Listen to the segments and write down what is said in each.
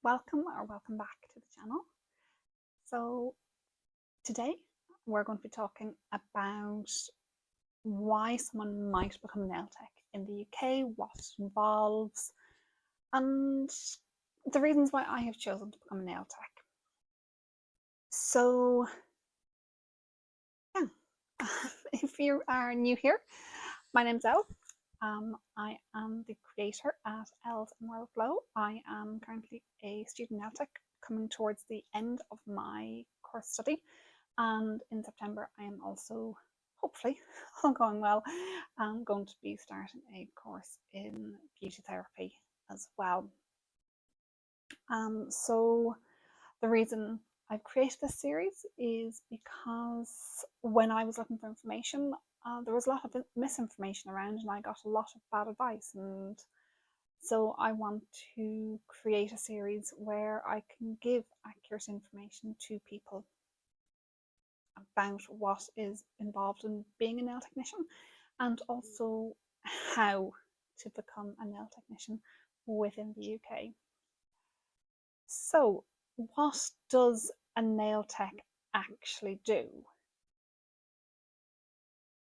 welcome back to the channel. So today we're going to be talking about why someone might become a nail tech in the UK, what it involves, and the reasons why I have chosen to become a nail tech. So yeah, if you are new here, my name's Elle. I am the creator at Elle's and Workflow. I am currently a student nail tech coming towards the end of my course study, and in September I am also, hopefully all going well, I'm going to be starting a course in beauty therapy as well. So the reason I've created this series is because when I was looking for information, there was a lot of misinformation around and I got a lot of bad advice, and so I want to create a series where I can give accurate information to people about what is involved in being a nail technician and also how to become a nail technician within the UK. So what does a nail tech actually do?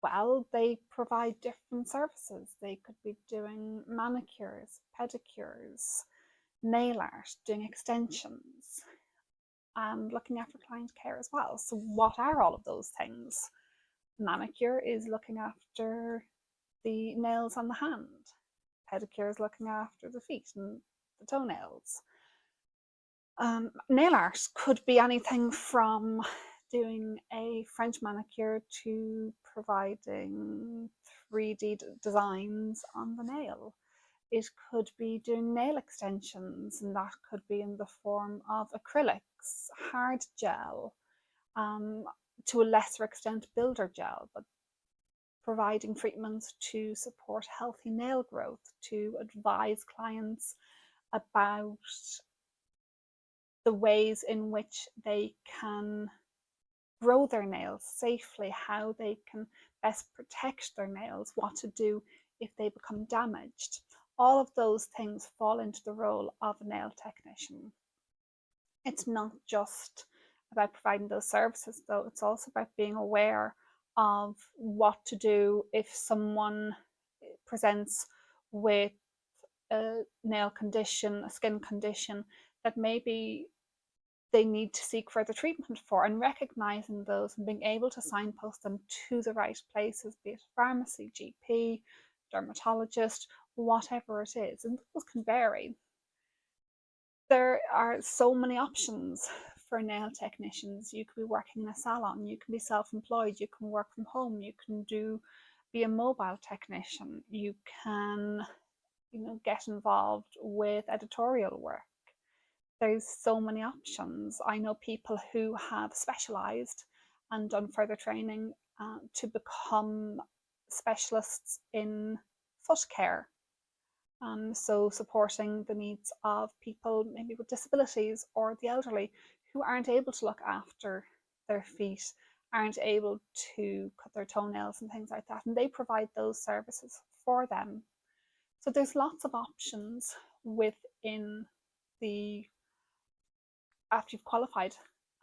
Well, they provide different services. They could be doing manicures, pedicures, nail art, doing extensions, and looking after client care as well. So what are all of those things? Manicure is looking after the nails on the hand. Pedicure is looking after the feet and the toenails. Nail art could be anything from doing a French manicure to providing 3D designs on the nail. It could be doing nail extensions, and that could be in the form of acrylics, hard gel, to a lesser extent builder gel, but providing treatments to support healthy nail growth, to advise clients about the ways in which they can grow their nails safely, how they can best protect their nails, what to do if they become damaged. All of those things fall into the role of a nail technician. It's not just about providing those services though, it's also about being aware of what to do if someone presents with a nail condition, a skin condition that maybe they need to seek further treatment for, and recognizing those and being able to signpost them to the right places, be it pharmacy, GP, dermatologist, whatever it is. And those can vary. There are so many options for nail technicians. You could be working in a salon, you can be self-employed, you can work from home, you can be a mobile technician, you can get involved with editorial work. There's so many options. I know people who have specialised and done further training to become specialists in foot care. So supporting the needs of people maybe with disabilities or the elderly who aren't able to look after their feet, aren't able to cut their toenails and things like that. And they provide those services for them. So there's lots of options within the, after you've qualified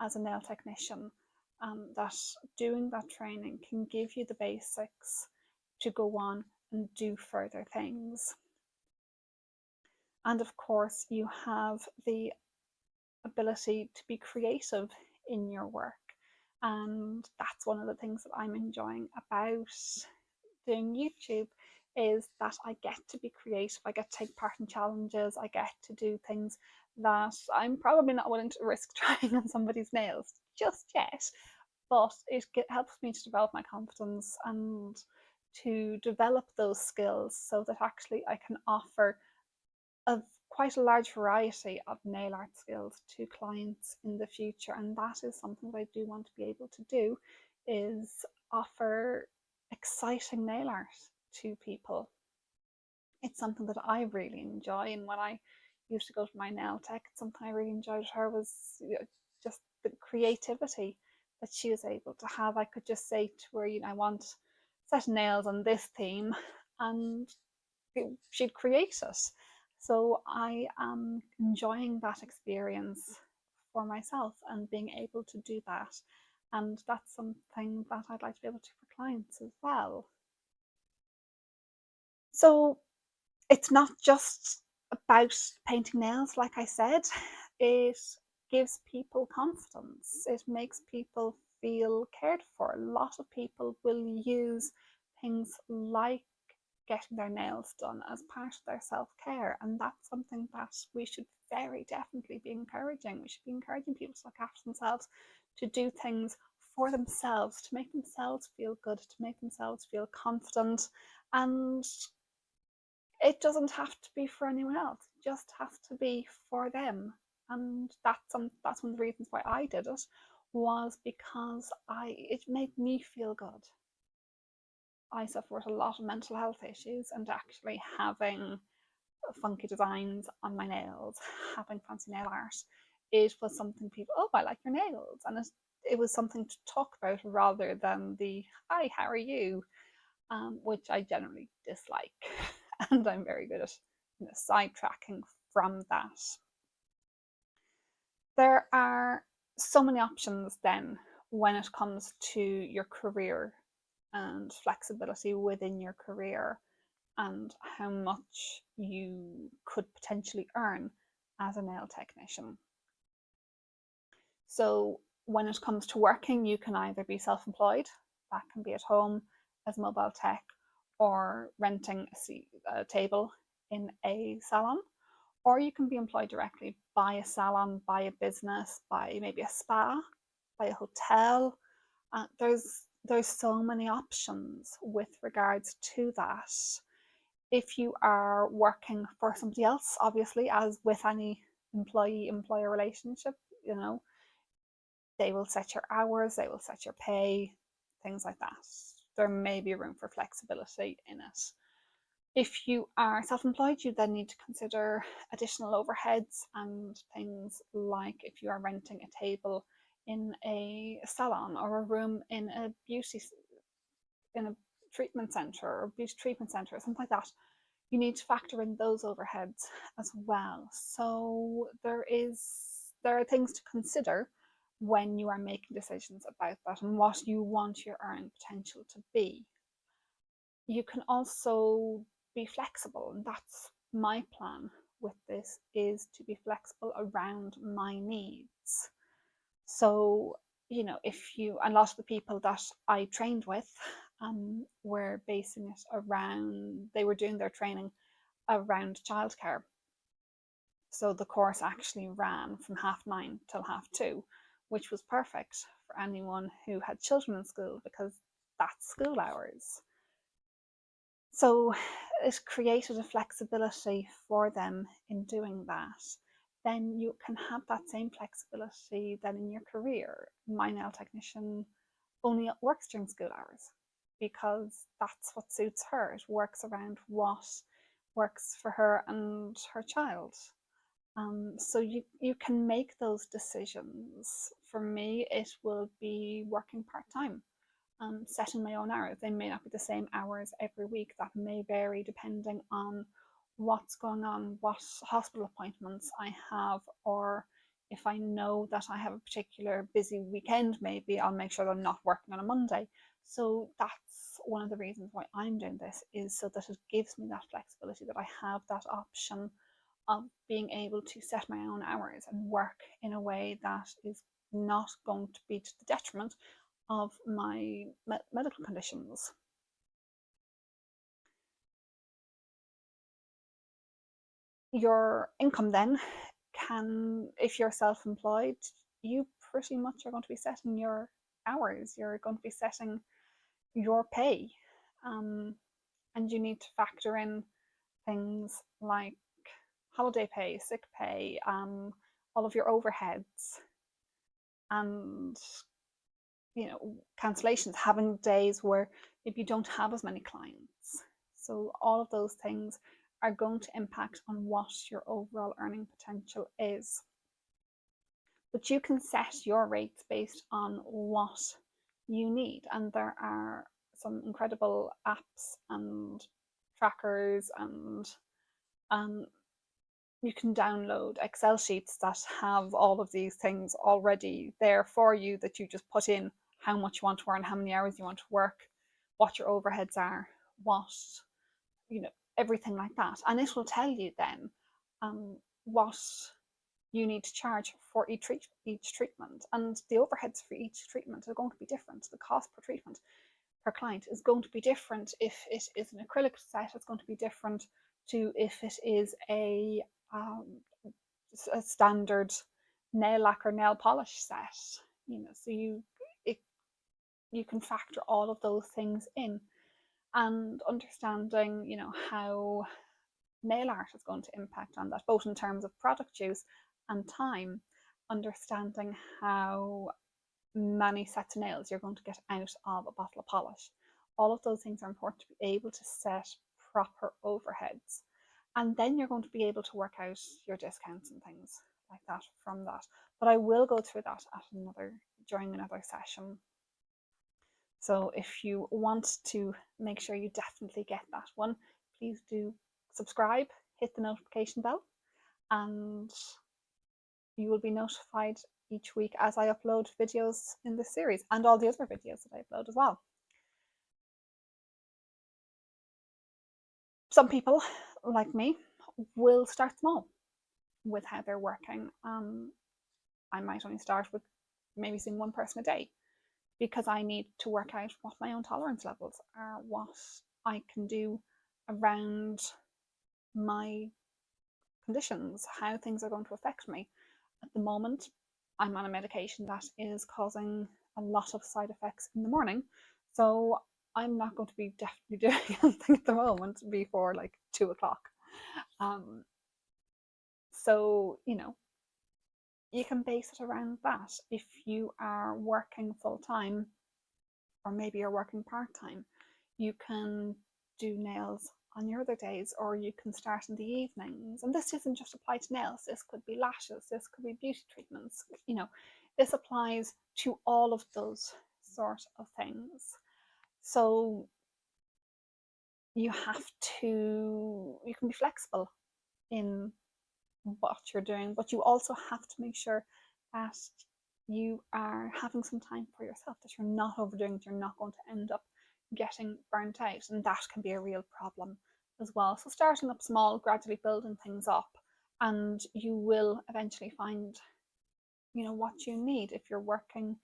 as a nail technician, that doing that training can give you the basics to go on and do further things. And of course, you have the ability to be creative in your work. And that's one of the things that I'm enjoying about doing YouTube, is that I get to be creative, I get to take part in challenges, I get to do things that I'm probably not willing to risk trying on somebody's nails just yet, but it helps me to develop my confidence and to develop those skills so that actually I can offer quite a large variety of nail art skills to clients in the future. And that is something that I do want to be able to do, is offer exciting nail art to people. It's something that I really enjoy, and when I used to go to my nail tech, something I really enjoyed with her was just the creativity that she was able to have. I could just say to her, I want a set of nails on this theme, and she'd create it. So I am enjoying that experience for myself and being able to do that. And that's something that I'd like to be able to for clients as well. So it's not just about painting nails, like I said, it gives people confidence. It makes people feel cared for. A lot of people will use things like getting their nails done as part of their self-care, and that's something that we should very definitely be encouraging. We should be encouraging people to look after themselves, to do things for themselves, to make themselves feel good, to make themselves feel confident. And it doesn't have to be for anyone else, it just has to be for them. And that's one of the reasons why I did it, was because it made me feel good. I suffer with a lot of mental health issues, and actually having funky designs on my nails, having fancy nail art, it was something people, oh, I like your nails. And it was something to talk about rather than the, hi, how are you? Which I generally dislike. And I'm very good at sidetracking from that. There are so many options then when it comes to your career and flexibility within your career and how much you could potentially earn as a nail technician. So when it comes to working, you can either be self-employed, that can be at home as mobile tech, or renting a table in a salon, or you can be employed directly by a salon, by a business, by maybe a spa, by a hotel. There's so many options with regards to that. If you are working for somebody else, obviously, as with any employee-employer relationship, you know, they will set your hours, they will set your pay, things like that. There may be room for flexibility in it. If you are self-employed, you then need to consider additional overheads and things like if you are renting a table in a salon or a room in a treatment center or beauty treatment center or something like that. You need to factor in those overheads as well. So there are things to consider when you are making decisions about that and what you want your earning potential to be. You can also be flexible, and that's my plan with this, is to be flexible around my needs. So, you know, if you, a lot of the people that I trained with were basing it around, they were doing their training around childcare. So the course actually ran from 9:30 till 2:30, which was perfect for anyone who had children in school because that's school hours. So it created a flexibility for them in doing that. Then you can have that same flexibility then in your career. My nail technician only works during school hours because that's what suits her. It works around what works for her and her child. So you can make those decisions. For me, it will be working part-time, setting my own hours. They may not be the same hours every week. That may vary depending on what's going on, what hospital appointments I have, or if I know that I have a particular busy weekend, maybe I'll make sure that I'm not working on a Monday. So that's one of the reasons why I'm doing this, is so that it gives me that flexibility, that I have that option of being able to set my own hours and work in a way that is not going to be to the detriment of my medical conditions. Your income then can, if you're self-employed, you pretty much are going to be setting your hours, you're going to be setting your pay, and you need to factor in things like holiday pay, sick pay, all of your overheads, and cancellations, having days where maybe you don't have as many clients. So all of those things are going to impact on what your overall earning potential is. But you can set your rates based on what you need, and there are some incredible apps and trackers and you can download Excel sheets that have all of these things already there for you, that you just put in how much you want to earn, how many hours you want to work, what your overheads are, what, you know, everything like that. And it will tell you then what you need to charge for each treatment. And the overheads for each treatment are going to be different. The cost per treatment per client is going to be different. If it is an acrylic set, it's going to be different to if it is a standard nail lacquer nail polish set. So you can factor all of those things in, and understanding how nail art is going to impact on that, both in terms of product use and time. Understanding how many sets of nails you're going to get out of a bottle of polish. All of those things are important to be able to set proper overheads. And then you're going to be able to work out your discounts and things like that from that. But I will go through that during another session. So if you want to make sure you definitely get that one, please do subscribe, hit the notification bell, and you will be notified each week as I upload videos in this series, and all the other videos that I upload as well. Some people, like me, will start small with how they're working. I might only start with maybe seeing one person a day, because I need to work out what my own tolerance levels are, what I can do around my conditions, how things are going to affect me. At the moment, I'm on a medication that is causing a lot of side effects in the morning, so I'm not going to be definitely doing anything at the moment before like 2 o'clock. So, you can base it around that. If you are working full time, or maybe you're working part time, you can do nails on your other days, or you can start in the evenings. And this doesn't just apply to nails, this could be lashes, this could be beauty treatments. This applies to all of those sort of things. So you can be flexible in what you're doing, but you also have to make sure that you are having some time for yourself, that you're not overdoing it, you're not going to end up getting burnt out, and that can be a real problem as well. So starting up small, gradually building things up, and you will eventually find what you need. If you're working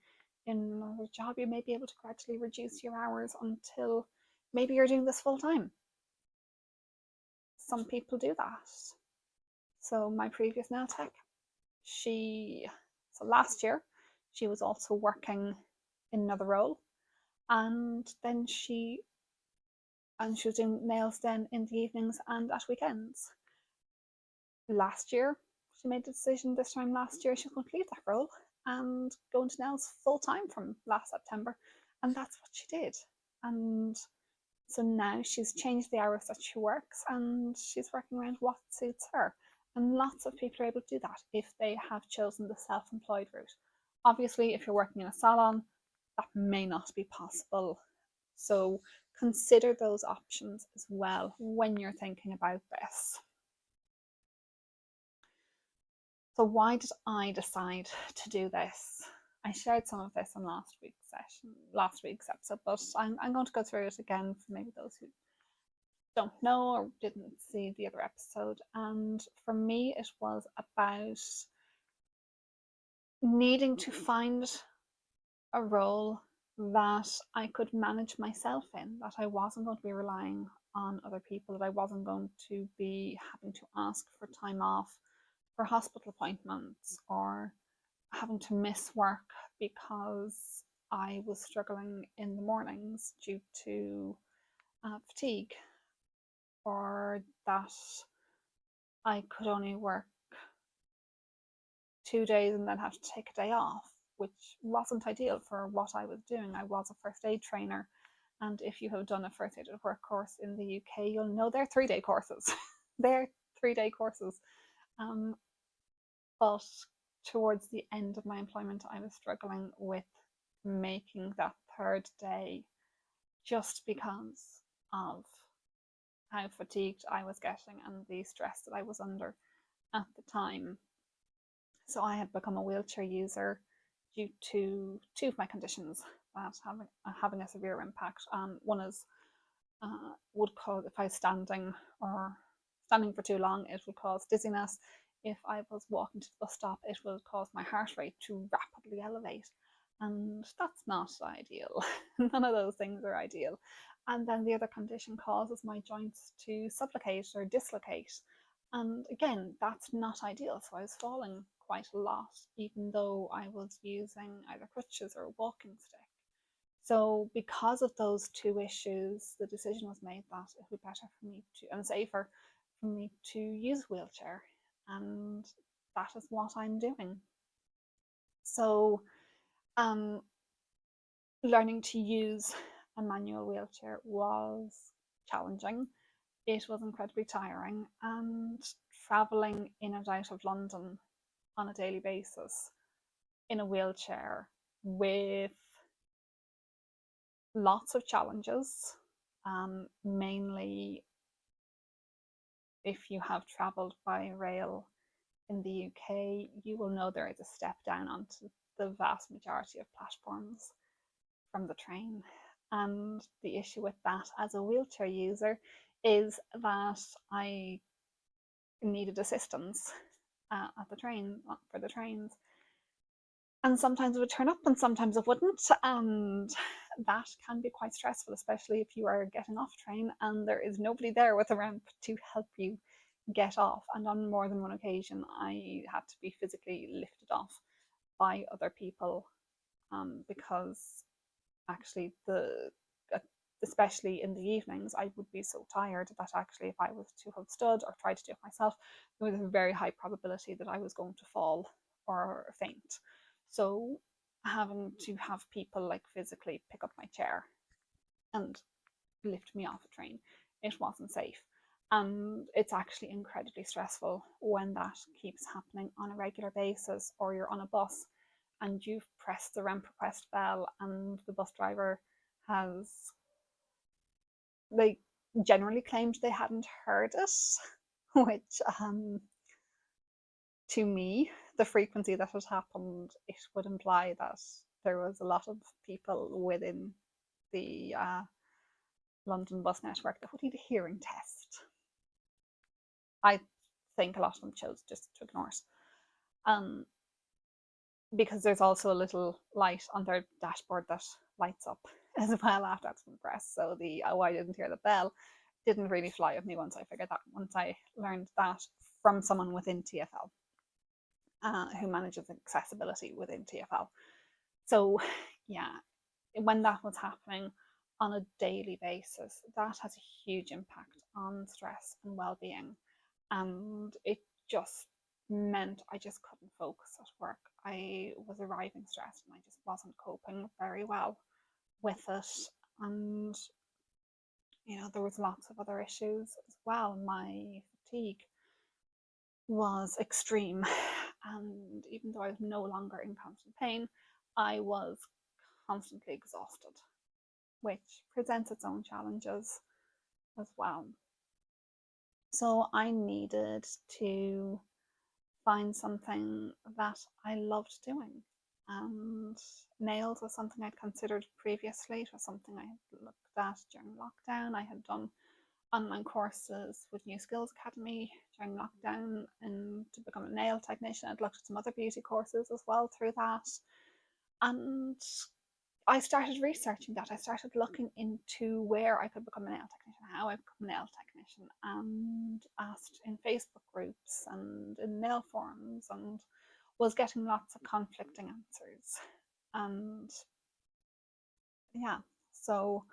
in another job, you may be able to gradually reduce your hours until maybe you're doing this full time. Some people do that. So my previous nail tech, last year she was also working in another role, and then she was doing nails then in the evenings and at weekends. Last year she made the decision, this time last year, she was going to leave that role and go into nails full time from last September, and that's what she did. And so now she's changed the hours that she works, and she's working around what suits her. And lots of people are able to do that if they have chosen the self-employed route. Obviously, if you're working in a salon, that may not be possible. So consider those options as well when you're thinking about this. So why did I decide to do this? I shared some of this in last week's episode, but I'm going to go through it again for maybe those who don't know or didn't see the other episode. And for me, it was about needing to find a role that I could manage myself in, that I wasn't going to be relying on other people, that I wasn't going to be having to ask for time off for hospital appointments, or having to miss work because I was struggling in the mornings due to fatigue, or that I could only work 2 days and then have to take a day off, which wasn't ideal for what I was doing. I was a first aid trainer, and if you have done a first aid at work course in the UK, you'll know they're 3-day courses. They're 3-day courses. But towards the end of my employment, I was struggling with making that 3rd day, just because of how fatigued I was getting and the stress that I was under. at the time. So I had become a wheelchair user due to two of my conditions that having a severe impact. One is would cause, if I was standing or standing for too long, it would cause dizziness. If I was walking to the bus stop, it would cause my heart rate to rapidly elevate. And that's not ideal. None of those things are ideal. And then the other condition causes my joints to supplicate or dislocate. And again, that's not ideal. So I was falling quite a lot, even though I was using either crutches or a walking stick. So because of those two issues, the decision was made that it would be better for me to, and safer for me to use a wheelchair. And that is what I'm doing. So learning to use a manual wheelchair was challenging. It was incredibly tiring, and traveling in and out of London on a daily basis in a wheelchair with lots of challenges, mainly if you have travelled by rail in the UK, you will know there is a step down onto the vast majority of platforms from the train. And the issue with that as a wheelchair user is that I needed assistance at the train for the trains. And sometimes it would turn up and sometimes it wouldn't. And that can be quite stressful, especially if you are getting off train and there is nobody there with a ramp to help you get off. And on more than one occasion, I had to be physically lifted off by other people because actually especially in the evenings, I would be so tired that actually if I was to have stood or tried to do it myself, there was a very high probability that I was going to fall or faint. So having to have people like physically pick up my chair and lift me off a train, it wasn't safe. And it's actually incredibly stressful when that keeps happening on a regular basis, or you're on a bus and you've pressed the ramp request bell and the bus driver has, they generally claimed they hadn't heard it, which to me, the frequency that has happened, it would imply that there was a lot of people within the London bus network that would need a hearing test. I think a lot of them chose just to ignore it. Because there's also a little light on their dashboard that lights up as well after that's been pressed. So the oh, I didn't hear the bell didn't really fly with me once I learned that from someone within TfL. Who manages accessibility within TfL. So yeah, when that was happening on a daily basis, that has a huge impact on stress and well-being. And it just meant I just couldn't focus at work. I was arriving stressed and I just wasn't coping very well with it. And there was lots of other issues as well. My fatigue was extreme, and even though I was no longer in constant pain, I was constantly exhausted, which presents its own challenges as well. So I needed to find something that I loved doing, and nails was something I'd considered previously. It was something I had looked at during lockdown. I had done online courses with New Skills Academy during lockdown and to become a nail technician. I'd looked at some other beauty courses as well through that. And I started researching that. I started looking into where I could become a nail technician, how I become a nail technician, and asked in Facebook groups and in nail forums, and was getting lots of conflicting answers. And yeah, so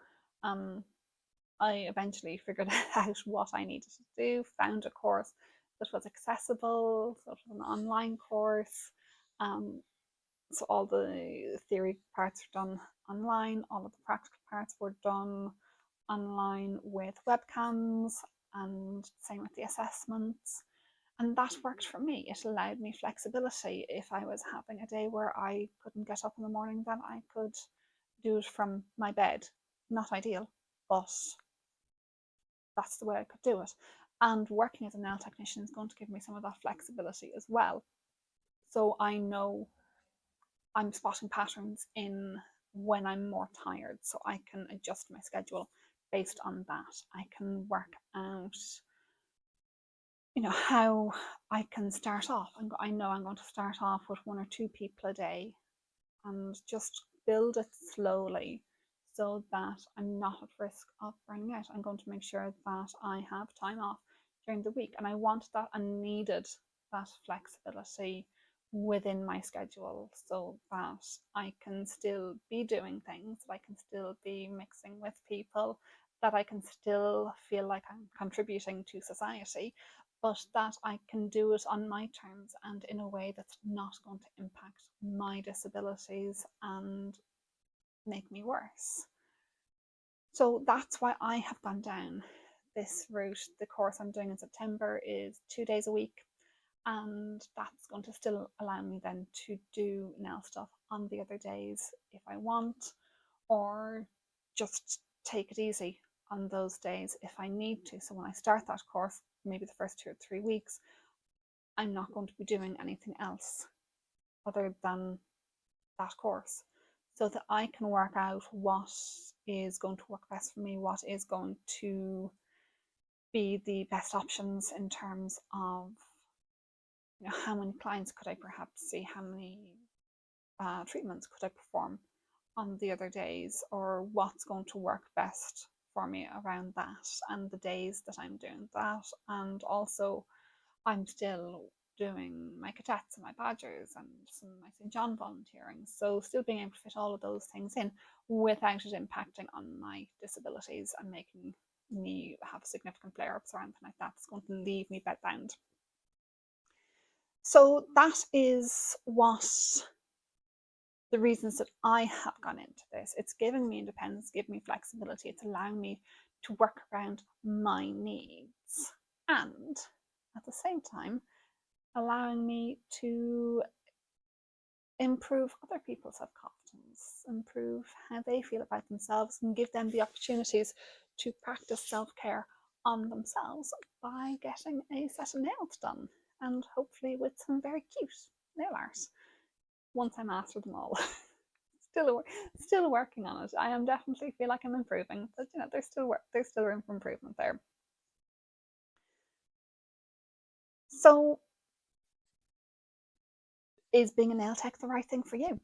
I eventually figured out what I needed to do, found a course that was accessible, so it was an online course. So all the theory parts were done online, all of the practical parts were done online with webcams, and same with the assessments. And that worked for me. It allowed me flexibility. If I was having a day where I couldn't get up in the morning, then I could do it from my bed. Not ideal, but that's the way I could do it. And working as a nail technician is going to give me some of that flexibility as well. So I know I'm spotting patterns in when I'm more tired, so I can adjust my schedule based on that. I can work out, how I can start off. I know I'm going to start off with 1 or 2 people a day and just build it slowly so that I'm not at risk of burning out. I'm going to make sure that I have time off during the week, and I want that and needed that flexibility within my schedule so that I can still be doing things, that I can still be mixing with people, that I can still feel like I'm contributing to society, but that I can do it on my terms and in a way that's not going to impact my disabilities and make me worse. So that's why I have gone down this route. The course I'm doing in September is 2 days a week, and that's going to still allow me then to do nail stuff on the other days if I want, or just take it easy on those days if I need to. So when I start that course, maybe the first 2 or 3 weeks, I'm not going to be doing anything else other than that course, so that I can work out what is going to work best for me, what is going to be the best options in terms of how many clients could I perhaps see, how many treatments could I perform on the other days, or what's going to work best for me around that and the days that I'm doing that. And also I'm still doing my cadets and my badgers and some my St. John volunteering, so still being able to fit all of those things in without it impacting on my disabilities and making me have significant flare-ups or anything like that. It's going to leave me bedbound. So that is what the reasons that I have gone into this. It's giving me independence, giving me flexibility. It's allowing me to work around my needs, and at the same time allowing me to improve other people's self-confidence, improve how they feel about themselves, and give them the opportunities to practice self-care on themselves by getting a set of nails done, and hopefully with some very cute nail art once I master them all. still working on it. I am definitely feel like I'm improving, but there's still room for improvement there. So is being a nail tech the right thing for you?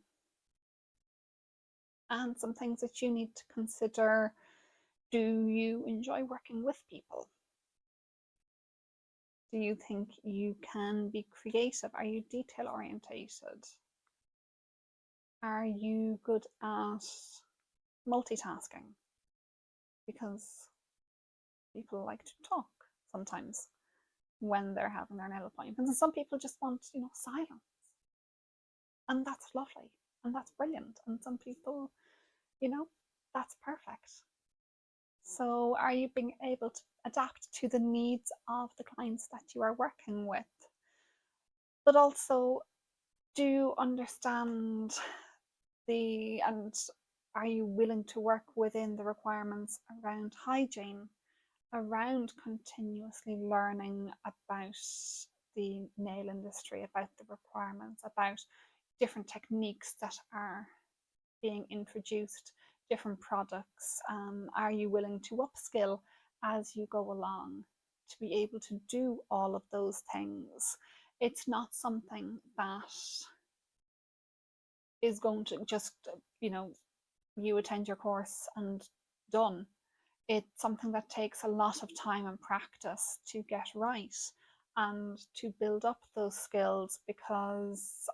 And some things that you need to consider: do you enjoy working with people? Do you think you can be creative? Are you detail orientated? Are you good at multitasking? Because people like to talk sometimes when they're having their nail appointments, and some people just want silence, and that's lovely and that's brilliant, and some people that's perfect. So are you being able to adapt to the needs of the clients that you are working with? But also, do you understand and are you willing to work within the requirements around hygiene, around continuously learning about the nail industry, about the requirements, about different techniques that are being introduced, different products? Are you willing to upskill as you go along to be able to do all of those things? It's not something that is going to just, you attend your course and done. It's something that takes a lot of time and practice to get right and to build up those skills, because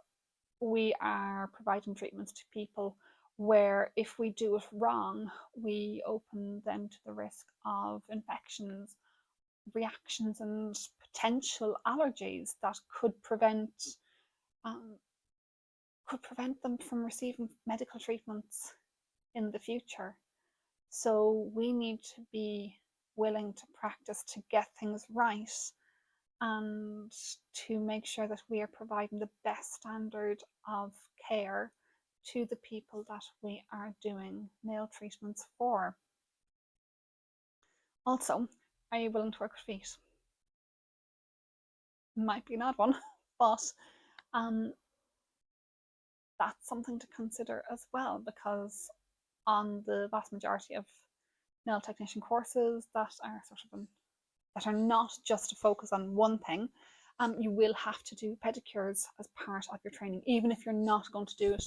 we are providing treatments to people where if we do it wrong, we open them to the risk of infections, reactions, and potential allergies that could prevent them from receiving medical treatments in the future. So we need to be willing to practice to get things right and to make sure that we are providing the best standard of care to the people that we are doing nail treatments for. Also, are you willing to work with feet? might be an odd one, but that's something to consider as well, because on the vast majority of nail technician courses that are that are not just to focus on one thing, you will have to do pedicures as part of your training, even if you're not going to do it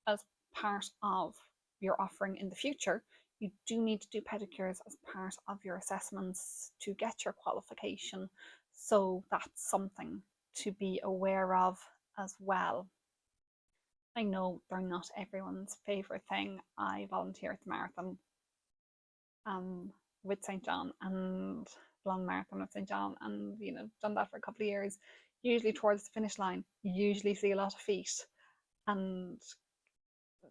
as part of your offering in the future. You do need to do pedicures as part of your assessments to get your qualification. So that's something to be aware of as well. I know they're not everyone's favourite thing. I volunteer at the marathon with St. John and the long marathon with St. John, and done that for a couple of years. Usually towards the finish line, you usually see a lot of feet, and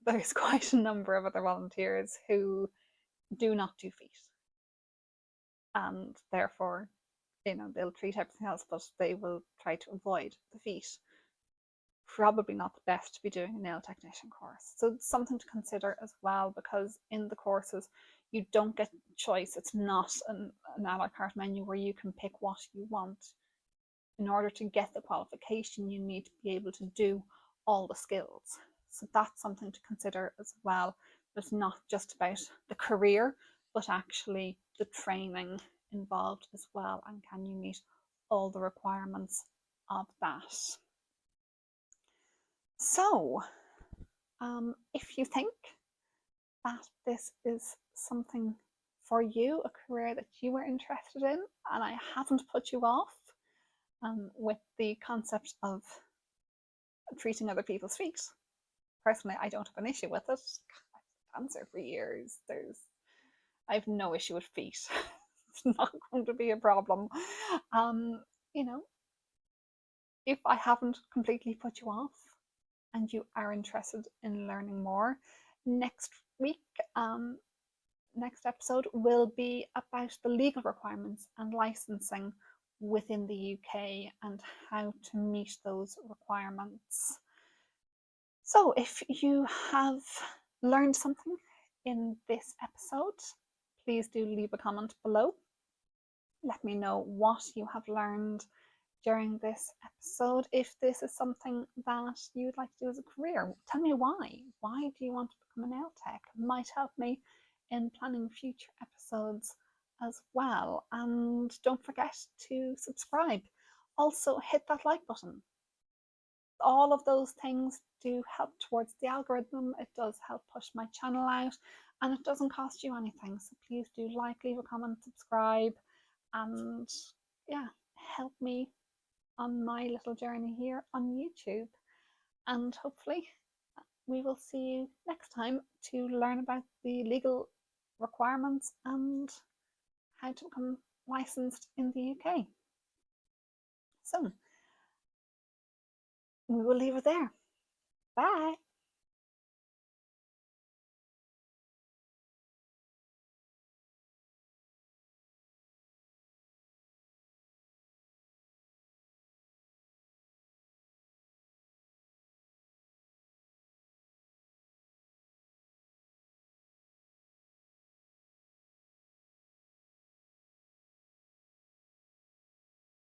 there's quite a number of other volunteers who do not do feet, and therefore, they'll treat everything else, but they will try to avoid the feet. Probably not the best to be doing a nail technician course. So it's something to consider as well, because in the courses you don't get choice. It's not an a la carte menu where you can pick what you want. In order to get the qualification, you need to be able to do all the skills. So that's something to consider as well. It's not just about the career, but actually the training involved as well, and can you meet all the requirements of that. So if you think that this is something for you, a career that you are interested in, and I haven't put you off with the concept of treating other people's feet. Personally, I don't have an issue with it. I've dancer for years. I have no issue with feet. It's not going to be a problem. If I haven't completely put you off and you are interested in learning more, next week, next episode will be about the legal requirements and licensing within the UK and how to meet those requirements. So if you have learned something in this episode, please do leave a comment below. Let me know what you have learned during this episode. If this is something that you'd like to do as a career, tell me why. Why do you want to become a nail tech? It might help me in planning future episodes as well. And don't forget to subscribe. Also, hit that like button. All of those things do help towards the algorithm. It does help push my channel out, and it doesn't cost you anything. So please do like, leave a comment, subscribe, and yeah, help me on my little journey here on YouTube. And hopefully we will see you next time to learn about the legal requirements and how to become licensed in the UK. So we will leave it there. Bye.